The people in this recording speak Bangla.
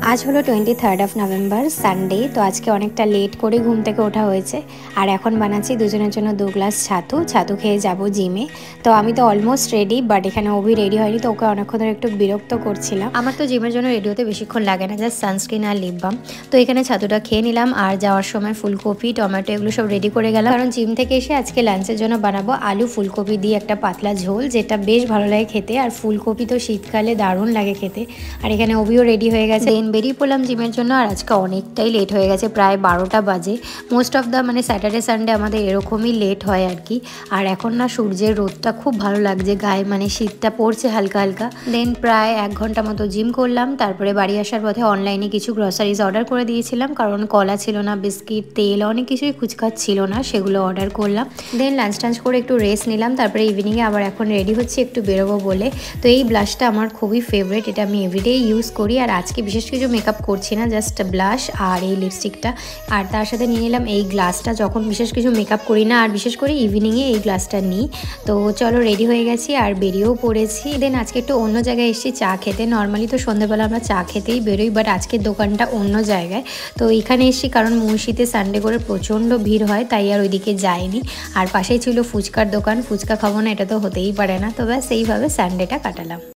আজ হলো 23 নভেম্বর সানডে। তো আজকে অনেকটা লেট করে ঘুম থেকে ওঠা হয়েছে আর এখন বানাচ্ছি দুজনের জন্য 2 গ্লাস ছাতু খেয়ে যাব জিমে। তো আমি তো অলমোস্ট রেডি, বাট এখানে অভি রেডি হয়নি, তো ওকে অনেকক্ষণ ধরে একটু বিরক্ত করছিলাম। আমার তো জিমের জন্য রেডি হতে বেশিক্ষণ লাগে না, জাস্ট সানস্ক্রিন আর লিপ বাম। তো এখানে ছাতুটা খেয়ে নিলাম আর যাওয়ার সময় ফুলকপি টমেটো এগুলো সব রেডি করে গেলাম, কারণ জিম থেকে এসে আজকে লাঞ্চের জন্য বানাবো আলু ফুলকপি দিয়ে একটা পাতলা ঝোল, যেটা বেশ ভালো লাগে খেতে। আর ফুলকপি তো শীতকালে দারুণ লাগে খেতে। আর এখানে অভিও রেডি হয়ে গেছে, দেন বেরিয়ে পড়লাম জিমের জন্য। আর আজকে অনেকটাই লেট হয়ে গেছে, প্রায় 12টা বাজে। Most of the Saturday Sunday আমাদের এরকমই লেট হয় আর কি। আর এখন না সূর্যের রোদটা খুব ভালো লাগছে গায়ে, শীতটা পড়ছে হালকা হালকা। দেন প্রায় 1 ঘন্টা মতো জিম করলাম, তারপরে বাড়ি আসার পথে অনলাইনে কিছু গ্রসারিজ অর্ডার করে দিয়েছিলাম, কারণ কলা ছিল না, বিস্কিট তেল অনেক কিছুই কুচকাচ ছিল না, সেগুলো অর্ডার করলাম। দেন লাঞ্চ টাঞ্চ করে একটু রেস্ট নিলাম, তারপরে ইভিনিংয়ে আবার এখন রেডি হচ্ছি একটু বেরোবো বলে। তো এই ব্লাশটা আমার খুবই ফেভারিট, এটা আমি এভরিডে ইউজ করি। আর আজকে বিশেষ কিছু মেকআপ করছি না, জাস্ট ব্লাশ আর এই লিপস্টিকটা। আর তার সাথে নিয়ে নিলাম এই গ্লাসটা, যখন বিশেষ কিছু মেকআপ করি না আর বিশেষ করে ইভিনিংয়ে এই গ্লাসটা নিই। তো চলো রেডি হয়ে গেছি আর বেরিয়েও পড়েছি। দেন আজকে একটু অন্য জায়গায় এসেছি চা খেতে। নর্মালি তো সন্ধ্যেবেলা আমরা চা খেতেই বেরোই, বাট আজকের দোকানটা অন্য জায়গায়। তো এখানে এসেছি কারণ মুন্সিতে সানডে করে প্রচণ্ড ভিড় হয়, তাই আর ওইদিকে যাইনি। আর পাশেই ছিল ফুচকার দোকান, ফুচকা খাবো না এটা তো হতেই পারে না। তো ব্যাস এইভাবে সানডেটা কাটালাম।